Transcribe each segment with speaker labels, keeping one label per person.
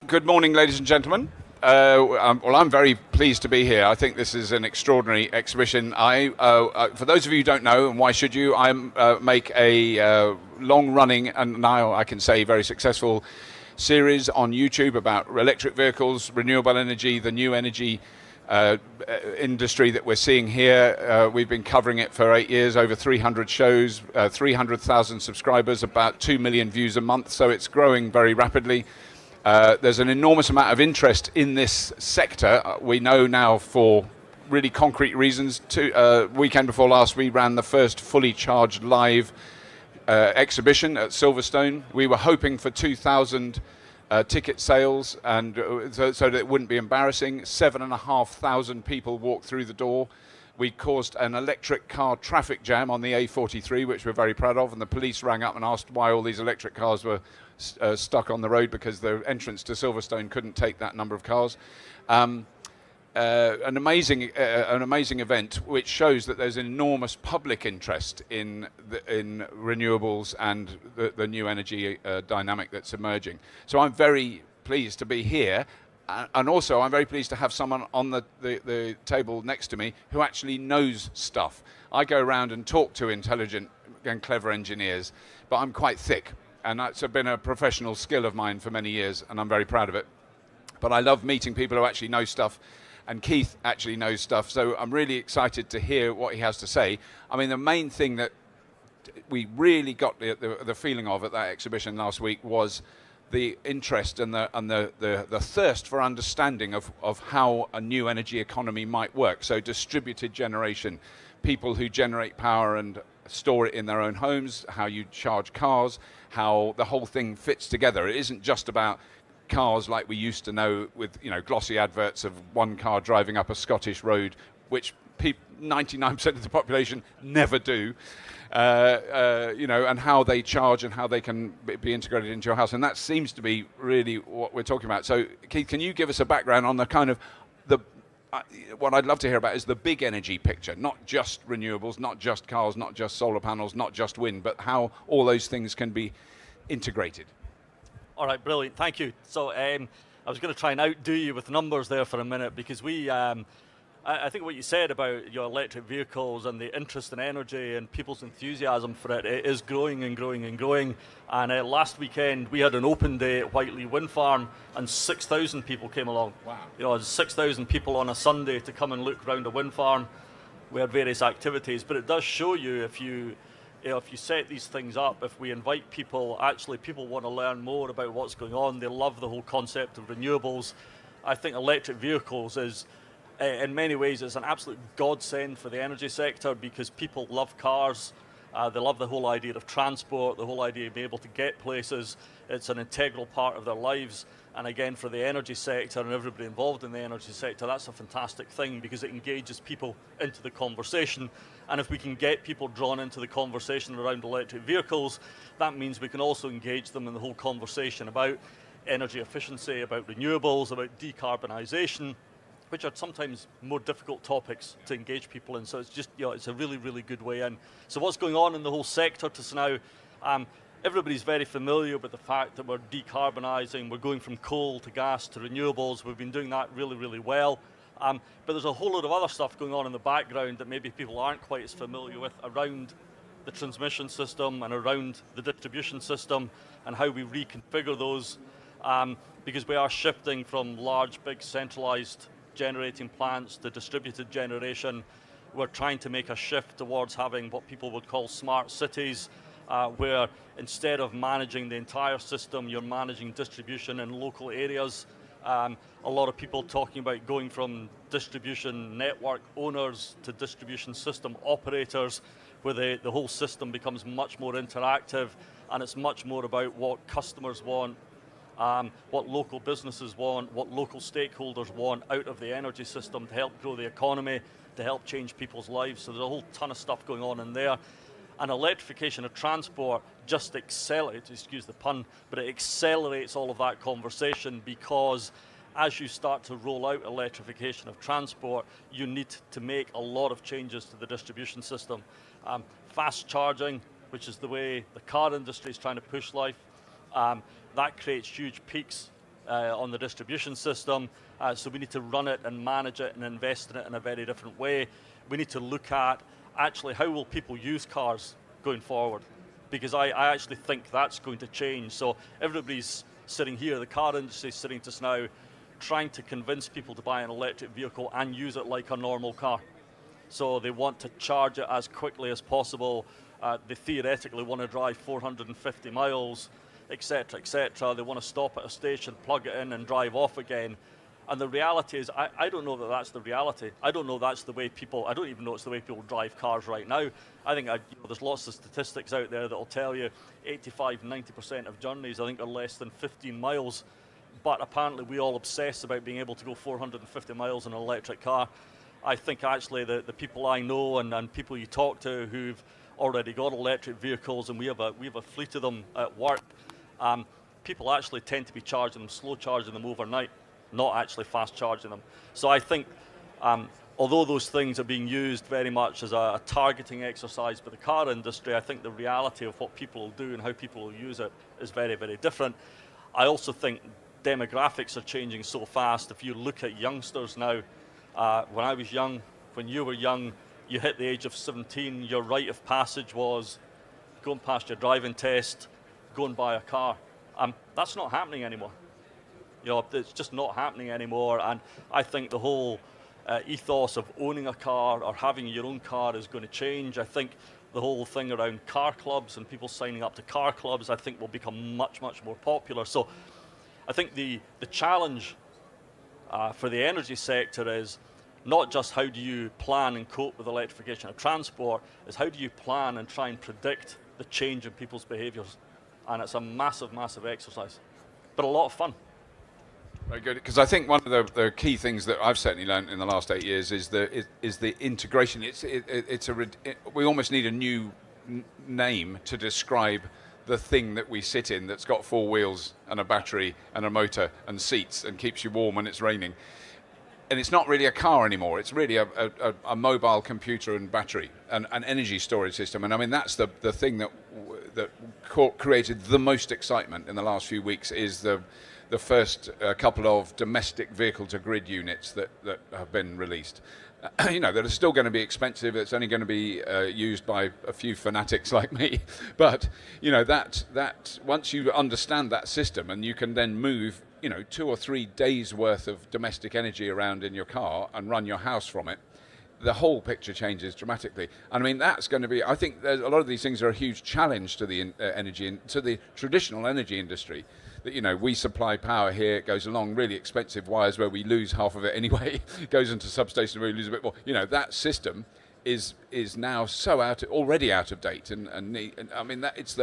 Speaker 1: Good morning, ladies and gentlemen. Well, I'm very pleased to be here. I think this is an extraordinary exhibition. For those of you who don't know, and why should you, I make a long-running, and now I can say very successful, series on YouTube about electric vehicles, renewable energy, the new energy industry that we're seeing here. We've been covering it for 8 years, over 300 shows, 300,000 subscribers, about 2 million views a month, so it's growing very rapidly. There's an enormous amount of interest in this sector. We know now for really concrete reasons. Weekend before last, we ran the first fully charged live exhibition at Silverstone. We were hoping for 2,000 ticket sales, and so that it wouldn't be embarrassing. 7,500 people walked through the door. We caused an electric car traffic jam on the A43, which we're very proud of, and the police rang up and asked why all these electric cars were stuck on the road, because the entrance to Silverstone couldn't take that number of cars. An amazing event, which shows that there's an enormous public interest in renewables and the new energy dynamic that's emerging. So I'm very pleased to be here. And also, I'm very pleased to have someone on the table next to me who actually knows stuff. I go around and talk to intelligent and clever engineers, but I'm quite thick. And that's been a professional skill of mine for many years, and I'm very proud of it. But I love meeting people who actually know stuff, and Keith actually knows stuff, so I'm really excited to hear what he has to say. I mean, the main thing that we really got the feeling of at that exhibition last week was the interest and the thirst for understanding of how a new energy economy might work. So distributed generation, people who generate power and store it in their own homes, how you charge cars, how the whole thing fits together. It isn't just about cars like we used to know with, you know, glossy adverts of one car driving up a Scottish road, which 99% of the population never do. You know, and how they charge and how they can be integrated into your house. And that seems to be really what we're talking about. So, Keith, can you give us a background on the kind of what I'd love to hear about is the big energy picture, not just renewables, not just cars, not just solar panels, not just wind, but how all those things can be integrated.
Speaker 2: All right, brilliant. Thank you. So I was going to try and outdo you with numbers there for a minute, because I think what you said about your electric vehicles and the interest in energy and people's enthusiasm for it, it is growing and growing and growing. And last weekend we had an open day at Whiteley Wind Farm, and 6,000 people came along. Wow! You know, 6,000 people on a Sunday to come and look around a wind farm. We had various activities, but it does show you if you set these things up, if we invite people, actually people want to learn more about what's going on. They love the whole concept of renewables. I think electric vehicles is, in many ways, it's an absolute godsend for the energy sector, because people love cars. They love the whole idea of transport, the whole idea of being able to get places. It's an integral part of their lives. And again, for the energy sector and everybody involved in the energy sector, that's a fantastic thing, because it engages people into the conversation. And if we can get people drawn into the conversation around electric vehicles, that means we can also engage them in the whole conversation about energy efficiency, about renewables, about decarbonisation, which are sometimes more difficult topics to engage people in. So it's just, you know, it's a really, really good way in. So what's going on in the whole sector to now, everybody's very familiar with the fact that we're decarbonising, we're going from coal to gas to renewables. We've been doing that really, really well. But there's a whole lot of other stuff going on in the background that maybe people aren't quite as familiar with around the transmission system and around the distribution system and how we reconfigure those, because we are shifting from large, big, centralised generating plants to distributed generation. We're trying to make a shift towards having what people would call smart cities, where instead of managing the entire system, you're managing distribution in local areas. A lot of people talking about going from distribution network owners to distribution system operators, where the whole system becomes much more interactive, and it's much more about what customers want, what local businesses want, what local stakeholders want out of the energy system to help grow the economy, to help change people's lives. So there's a whole ton of stuff going on in there. And electrification of transport just accelerates, excuse the pun, but it accelerates all of that conversation, because as you start to roll out electrification of transport, you need to make a lot of changes to the distribution system. Fast charging, which is the way the car industry is trying to push life, that creates huge peaks on the distribution system, so we need to run it and manage it and invest in it in a very different way. We need to look at actually how will people use cars going forward, because I actually think that's going to change. So everybody's sitting here, the car industry is sitting just now, trying to convince people to buy an electric vehicle and use it like a normal car. So they want to charge it as quickly as possible. They theoretically want to drive 450 miles, etc., etc. They want to stop at a station, plug it in, and drive off again. And the reality is, I don't know that that's the reality. I don't know that's the way people, I don't even know it's the way people drive cars right now. I think there's lots of statistics out there that will tell you 85, 90% of journeys, I think, are less than 15 miles. But apparently we all obsess about being able to go 450 miles in an electric car. I think actually the people I know and people you talk to who've already got electric vehicles, and we have a fleet of them at work, people actually tend to be charging them, slow charging them overnight, not actually fast charging them. So I think although those things are being used very much as a targeting exercise by the car industry, I think the reality of what people will do and how people will use it is very, very different. I also think demographics are changing so fast. If you look at youngsters now, when I was young, when you were young, you hit the age of 17, your rite of passage was going past your driving test, go and buy a car. That's not happening anymore. You know, it's just not happening anymore. And I think the whole ethos of owning a car or having your own car is going to change. I think the whole thing around car clubs and people signing up to car clubs, I think will become much, much more popular. So I think the challenge for the energy sector is not just how do you plan and cope with electrification of transport, is how do you plan and try and predict the change in people's behaviours. And it's a massive, massive exercise, but a lot of fun.
Speaker 1: Very good, because I think one of the key things that I've certainly learned in the last 8 years is the integration. We almost need a new name to describe the thing that we sit in that's got 4 wheels and a battery and a motor and seats and keeps you warm when it's raining. And it's not really a car anymore. It's really a mobile computer and battery and an energy storage system. And I mean, that's the thing that created the most excitement in the last few weeks is the first couple of domestic vehicle-to-grid units that have been released. You know, that are still going to be expensive. It's only going to be used by a few fanatics like me. But, you know, that once you understand that system and you can then move, you know, 2 or 3 days worth of domestic energy around in your car and run your house from it, the whole picture changes dramatically. And I mean, that's going to be, I think there's a lot of these things are a huge challenge to the to the traditional energy industry. That, you know, we supply power here, it goes along really expensive wires where we lose half of it anyway, it goes into substations where we lose a bit more. You know, that system is now so already out of date, and I mean, that it's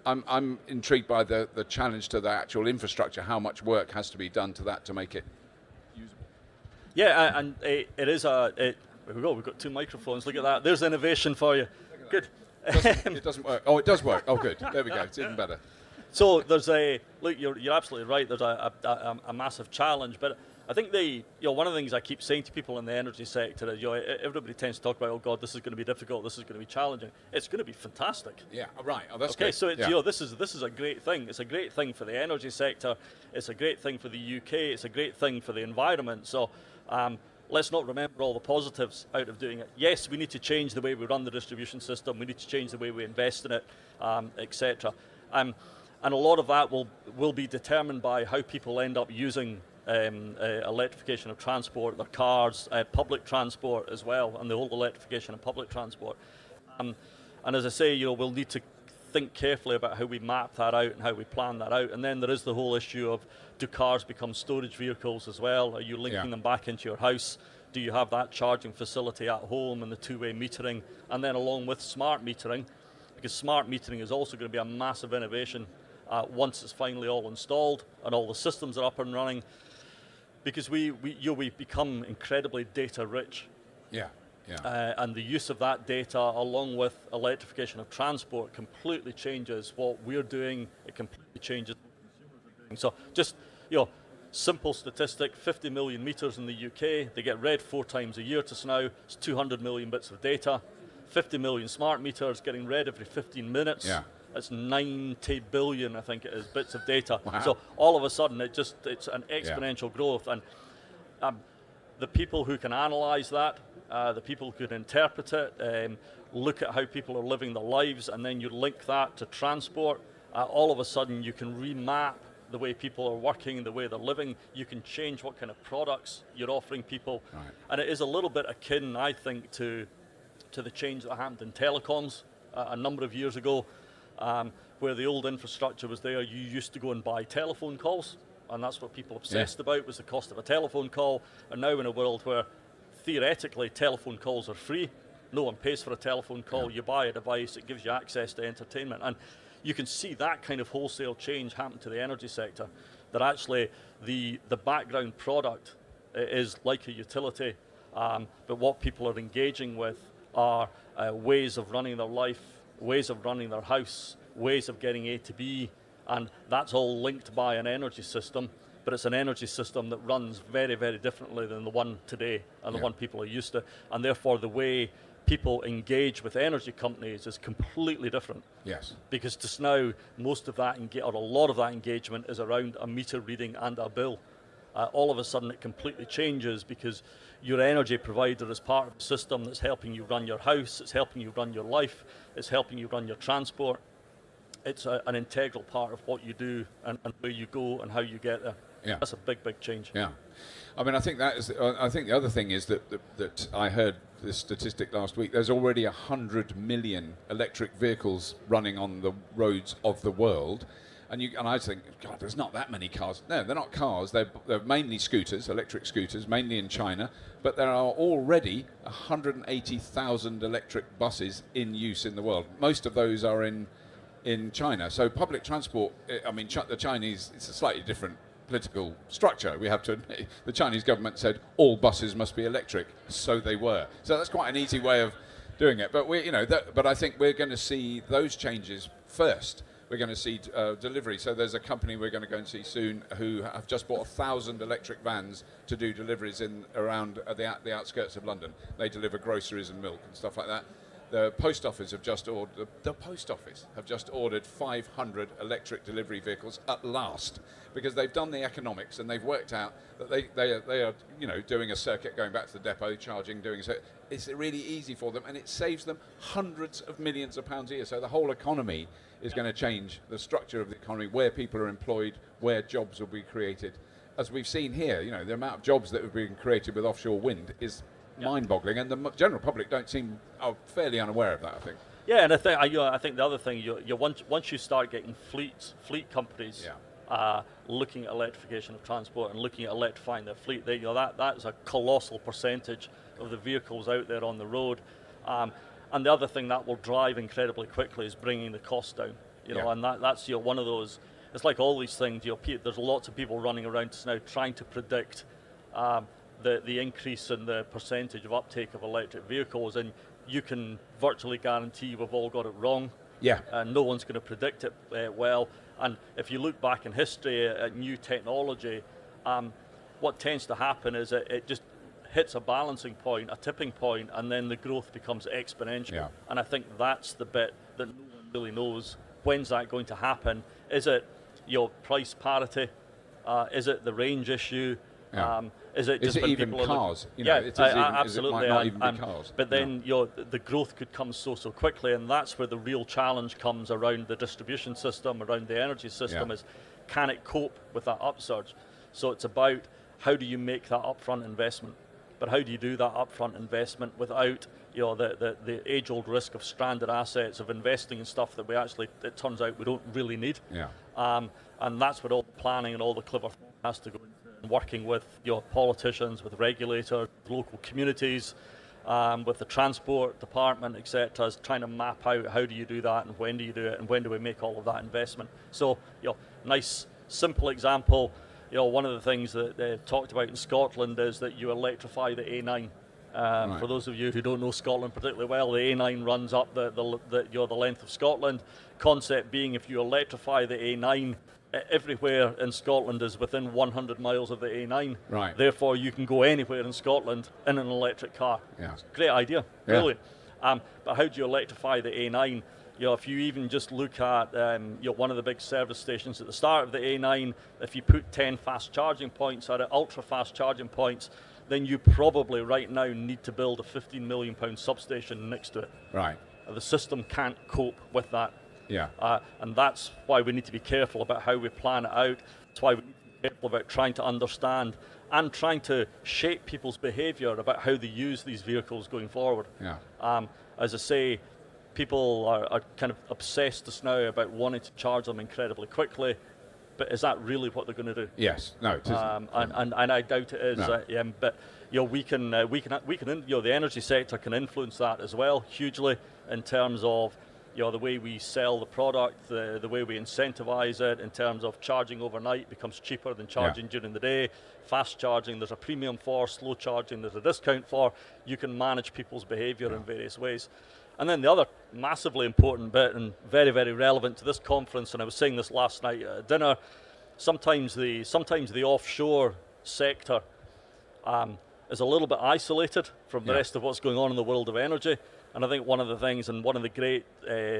Speaker 1: I'm intrigued by the challenge to the actual infrastructure, how much work has to be done to that to make it usable.
Speaker 2: Yeah, and it is there we go, we've got 2 microphones, look at that, there's innovation for you. Good.
Speaker 1: It doesn't work. Oh, it does work. Oh, good. There we go. It's even better.
Speaker 2: So there's look, you're absolutely right, there's a massive challenge, but I think one of the things I keep saying to people in the energy sector is, everybody tends to talk about, oh God, this is going to be difficult, this is going to be challenging. It's going to be fantastic.
Speaker 1: Yeah, right. Oh, that's
Speaker 2: okay.
Speaker 1: Good.
Speaker 2: So it's, this is a great thing. It's a great thing for the energy sector. It's a great thing for the UK. It's a great thing for the environment. So let's not remember all the positives out of doing it. Yes, we need to change the way we run the distribution system. We need to change the way we invest in it, etc. And a lot of that will be determined by how people end up using electrification of transport, their cars, public transport as well, and the whole electrification of public transport. And as I say, we'll need to think carefully about how we map that out and how we plan that out. And then there is the whole issue of, do cars become storage vehicles as well? Are you linking them back into your house? Do you have that charging facility at home and the 2-way metering? And then along with smart metering, because smart metering is also going to be a massive innovation once it's finally all installed and all the systems are up and running, because we become incredibly data rich.
Speaker 1: Yeah.
Speaker 2: And the use of that data along with electrification of transport completely changes what we're doing. It completely changes what consumers are doing. So just, simple statistic, 50 million meters in the UK, they get read 4 times a year to now, it's 200 million bits of data, 50 million smart meters getting read every 15 minutes.
Speaker 1: Yeah.
Speaker 2: It's 90 billion, I think it is, bits of data.
Speaker 1: Wow.
Speaker 2: So all of a sudden, it's an exponential growth. And the people who can analyze that, the people who can interpret it, look at how people are living their lives, and then you link that to transport, all of a sudden you can remap the way people are working, the way they're living. You can change what kind of products you're offering people.
Speaker 1: Right.
Speaker 2: And it is a little bit akin, I think, to the change that happened in telecoms a number of years ago, where the old infrastructure was there. You used to go and buy telephone calls, and that's what people obsessed about, was the cost of a telephone call. And now in a world where theoretically telephone calls are free, no one pays for a telephone call, you buy a device, it gives you access to entertainment. And you can see that kind of wholesale change happen to the energy sector, that actually the background product is like a utility, but what people are engaging with are ways of running their life, ways of running their house, ways of getting A to B, and that's all linked by an energy system, but it's an energy system that runs very, very differently than the one today and the one people are used to, and therefore the way people engage with energy companies is completely different.
Speaker 1: Yes.
Speaker 2: Because just now, most of that, or a lot of that engagement is around a meter reading and a bill. All of a sudden it completely changes because your energy provider is part of the system that's helping you run your house, it's helping you run your life, it's helping you run your transport. It's an integral part of what you do and where you go and how you get there.
Speaker 1: Yeah.
Speaker 2: That's a big, big change.
Speaker 1: Yeah. I mean, I think that is. I think the other thing is that I heard this statistic last week. There's already 100 million electric vehicles running on the roads of the world, and I think, God, there's not that many cars. No, they're not cars. They're mainly scooters, electric scooters, mainly in China. But there are already 180,000 electric buses in use in the world. Most of those are in China. So public transport. I mean, the Chinese. It's a slightly different political structure, we have to admit. The Chinese government said all buses must be electric, so they were. So that's quite an easy way of doing it. But but I think we're going to see those changes first. We're going to see delivery. So there's a company we're going to go and see soon who have just bought 1,000 electric vans to do deliveries around the outskirts of London. They deliver groceries and milk and stuff like that. The post office have just ordered. The post office have just ordered 500 electric delivery vehicles at last, because they've done the economics and they've worked out that they are doing a circuit, going back to the depot, charging, doing so. It's really easy for them, and it saves them hundreds of millions of pounds a year. So the whole economy is going to change. The structure of the economy, where people are employed, where jobs will be created, as we've seen here. The amount of jobs that have been created with offshore wind is mind-boggling, and the general public are fairly unaware of that, I think.
Speaker 2: Yeah, and I think the other thing, once you start getting fleet companies looking at electrification of transport and looking at electrifying their fleet, that's a colossal percentage of the vehicles out there on the road. And the other thing that will drive incredibly quickly is bringing the cost down. And that's one of those. It's like all these things. There's lots of people running around just now trying to predict the increase in the percentage of uptake of electric vehicles, and you can virtually guarantee we've all got it wrong.
Speaker 1: Yeah.
Speaker 2: And no one's going to predict it well. And if you look back in history at new technology, what tends to happen is it just hits a balancing point, a tipping point, and then the growth becomes exponential. Yeah. And I think that's the bit that no one really knows. When's that going to happen? Is it price parity? Is it the range issue?
Speaker 1: Yeah.
Speaker 2: Is it just
Speaker 1: even cars?
Speaker 2: Absolutely.
Speaker 1: It might not even be cars.
Speaker 2: But then the growth could come so quickly, and that's where the real challenge comes around the distribution system, around the energy system, is can it cope with that upsurge? So it's about how do you make that upfront investment, but how do you do that upfront investment without the age-old risk of stranded assets, of investing in stuff that it turns out we don't really need.
Speaker 1: Yeah.
Speaker 2: And that's what all the planning and all the clever has to go into. Working with politicians, with regulators, local communities, with the transport department, etc., is trying to map out how do you do that and when do you do it and when do we make all of that investment. So, nice, simple example. One of the things that they talked about in Scotland is that you electrify the A9. Right. For those of you who don't know Scotland particularly well, the A9 runs up the length of Scotland. Concept being, if you electrify the A9, everywhere in Scotland is within 100 miles of the A9.
Speaker 1: Right.
Speaker 2: Therefore, you can go anywhere in Scotland in an electric car.
Speaker 1: Yeah.
Speaker 2: Great idea. Brilliant. But how do you electrify the A9? if you even just look at one of the big service stations at the start of the A9, if you put 10 fast charging points at it, ultra fast charging points, then you probably right now need to build a £15 million substation next to it.
Speaker 1: Right.
Speaker 2: The system can't cope with that.
Speaker 1: Yeah.
Speaker 2: And that's why we need to be careful about how we plan it out. That's why we need to be careful about trying to understand and trying to shape people's behaviour about how they use these vehicles going forward.
Speaker 1: Yeah.
Speaker 2: As I say, people are kind of obsessed just now about wanting to charge them incredibly quickly, but is that really what they're going to do?
Speaker 1: Yes. No, it isn't.
Speaker 2: And I doubt it is.
Speaker 1: No.
Speaker 2: But we can the energy sector can influence that as well hugely in terms of the way we sell the product, the way we incentivize it in terms of charging overnight becomes cheaper than charging during the day. Fast charging, there's a premium for. Slow charging, there's a discount for. You can manage people's behavior in various ways. And then the other massively important bit and very, very relevant to this conference, and I was saying this last night at dinner, sometimes the offshore sector is a little bit isolated from the rest of what's going on in the world of energy. And I think one of the things and one of the great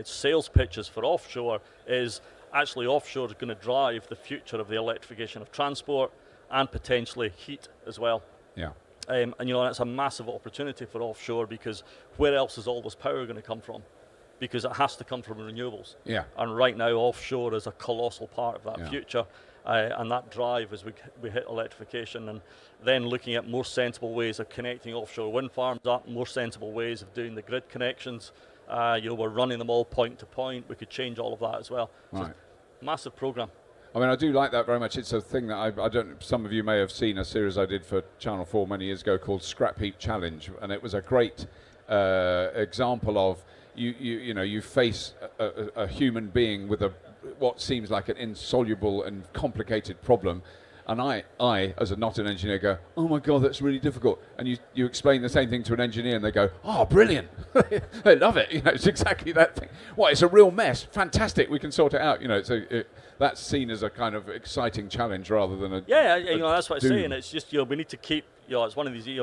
Speaker 2: sales pitches for offshore is actually offshore is going to drive the future of the electrification of transport and potentially heat as well.
Speaker 1: Yeah.
Speaker 2: And that's a massive opportunity for offshore, because where else is all this power going to come from? Because it has to come from renewables.
Speaker 1: Yeah.
Speaker 2: And right now offshore is a colossal part of that future. And that drive as we hit electrification, and then looking at more sensible ways of connecting offshore wind farms up, more sensible ways of doing the grid connections. We're running them all point to point. We could change all of that as well.
Speaker 1: Right.
Speaker 2: So massive program.
Speaker 1: I mean, I do like that very much. It's a thing that I don't. Some of you may have seen a series I did for Channel 4 many years ago called Scrap Heap Challenge, and it was a great example of you face a human being with what seems like an insoluble and complicated problem, and I as a not an engineer go, oh my God, that's really difficult, and you explain the same thing to an engineer and they go, oh brilliant. They love it. It's exactly that thing. It's a real mess, fantastic, we can sort it out. That's seen as a kind of exciting challenge rather than a
Speaker 2: that's what I'm
Speaker 1: doom.
Speaker 2: saying. It's just we need to keep it's one of these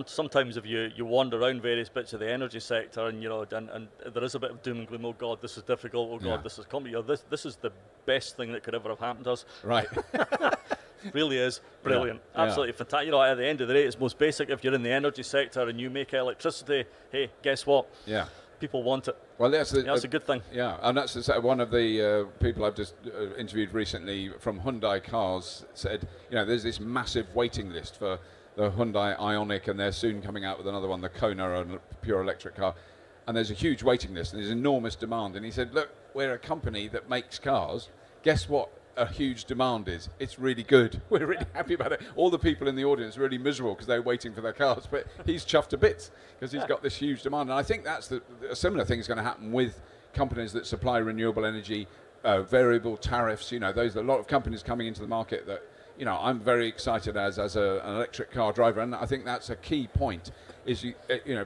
Speaker 2: sometimes if you wander around various bits of the energy sector and and there is a bit of doom and gloom. Oh God, this is difficult. Oh God, this is coming. This is the best thing that could ever have happened to us.
Speaker 1: Right.
Speaker 2: Really is brilliant. Absolutely fantastic. At the end of the day, it's most basic. If you're in the energy sector and you make electricity, hey, guess what? Yeah. People want it.
Speaker 1: Well, that's
Speaker 2: a good thing.
Speaker 1: Yeah, and that's one of the people I've just interviewed recently from Hyundai Cars said, there's this massive waiting list for the Hyundai Ioniq, and they're soon coming out with another one, the Kona, a pure electric car. And there's a huge waiting list, and there's enormous demand. And he said, look, we're a company that makes cars. Guess what a huge demand is? It's really good. We're really happy about it. All the people in the audience are really miserable because they're waiting for their cars, but he's chuffed to bits because he's got this huge demand. And I think that's a similar thing is going to happen with companies that supply renewable energy, variable tariffs. Those a lot of companies coming into the market that I'm very excited as an electric car driver, and I think that's a key point. Is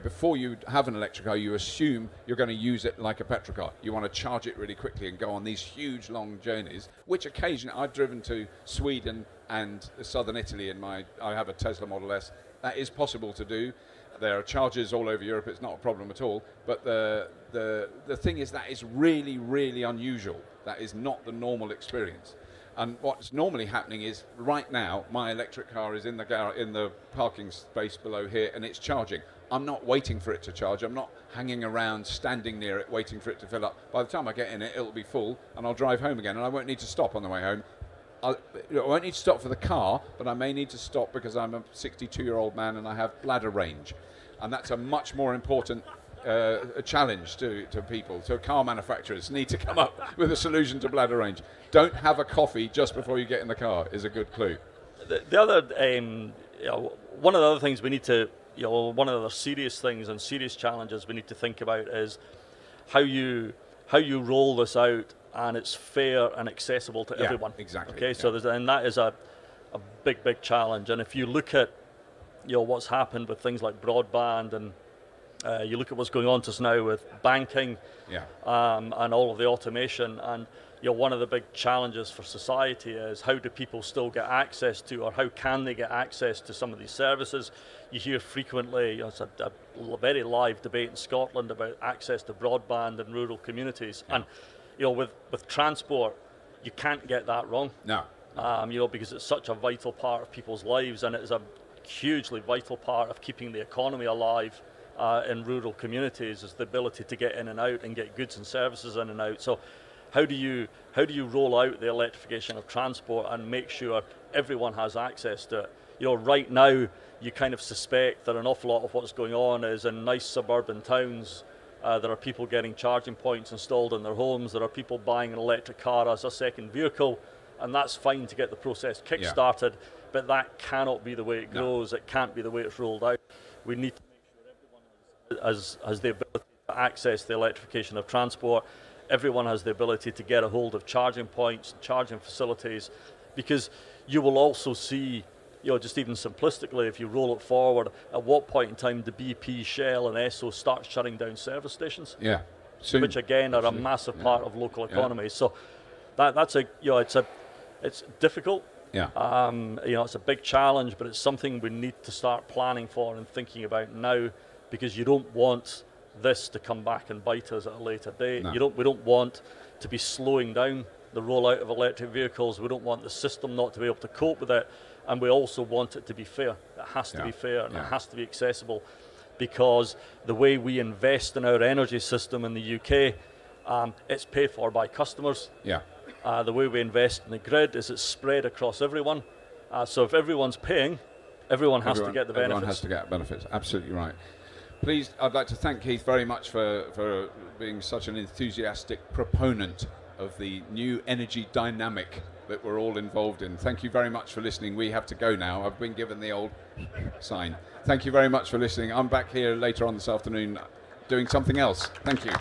Speaker 1: before you have an electric car, you assume you're going to use it like a petrol car. You want to charge it really quickly and go on these huge long journeys. Which occasionally I've driven to Sweden and southern Italy I have a Tesla Model S. That is possible to do. There are chargers all over Europe. It's not a problem at all. But the thing is that is really, really unusual. That is not the normal experience. And what's normally happening is right now my electric car is in the parking space below here and it's charging. I'm not waiting for it to charge. I'm not hanging around standing near it waiting for it to fill up. By the time I get in it, it'll be full and I'll drive home again, and I won't need to stop on the way home. I won't need to stop for the car, but I may need to stop because I'm a 62-year-old man and I have bladder range, and that's a much more important a challenge to people. So car manufacturers need to come up with a solution to bladder range. Don't have a coffee just before you get in the car is a good clue.
Speaker 2: The other, one of the other things we need to, one of the other serious things and serious challenges we need to think about is how you roll this out and it's fair and accessible to everyone.
Speaker 1: Exactly.
Speaker 2: Okay, so and that is a big challenge. And if you look at what's happened with things like broadband, and you look at what's going on just now with banking, and all of the automation, and one of the big challenges for society is how do people still get access to, or how can they get access to some of these services? You hear frequently, it's a very live debate in Scotland about access to broadband in rural communities. And with transport, you can't get that wrong.
Speaker 1: No.
Speaker 2: Because it's such a vital part of people's lives, and it is a hugely vital part of keeping the economy alive in rural communities, is the ability to get in and out and get goods and services in and out. So how do you roll out the electrification of transport and make sure everyone has access to it? Right now you kind of suspect that an awful lot of what's going on is in nice suburban towns. There are people getting charging points installed in their homes. There are people buying an electric car as a second vehicle, and that's fine to get the process kick-started, but that cannot be the way it grows. It can't be the way it's rolled out. We need to make sure everyone has the ability to access the electrification of transport. Everyone has the ability to get a hold of charging points, charging facilities, because you will also see, just even simplistically, if you roll it forward, at what point in time do BP, Shell and Esso start shutting down service stations?
Speaker 1: Yeah, soon.
Speaker 2: Which again are a massive part of local economies. So that's it's difficult.
Speaker 1: Yeah.
Speaker 2: It's a big challenge, but it's something we need to start planning for and thinking about now, because you don't want this to come back and bite us at a later date.
Speaker 1: No.
Speaker 2: We don't want to be slowing down the rollout of electric vehicles. We don't want the system not to be able to cope with it, and we also want it to be fair. It has to be fair, and it has to be accessible, because the way we invest in our energy system in the UK, it's paid for by customers.
Speaker 1: Yeah.
Speaker 2: The way we invest in the grid is it's spread across everyone. So if everyone's paying, everyone has to get the benefits.
Speaker 1: Everyone has to get benefits. Absolutely right. Please, I'd like to thank Keith very much for being such an enthusiastic proponent of the new energy dynamic that we're all involved in. Thank you very much for listening. We have to go now. I've been given the old sign. Thank you very much for listening. I'm back here later on this afternoon doing something else. Thank you.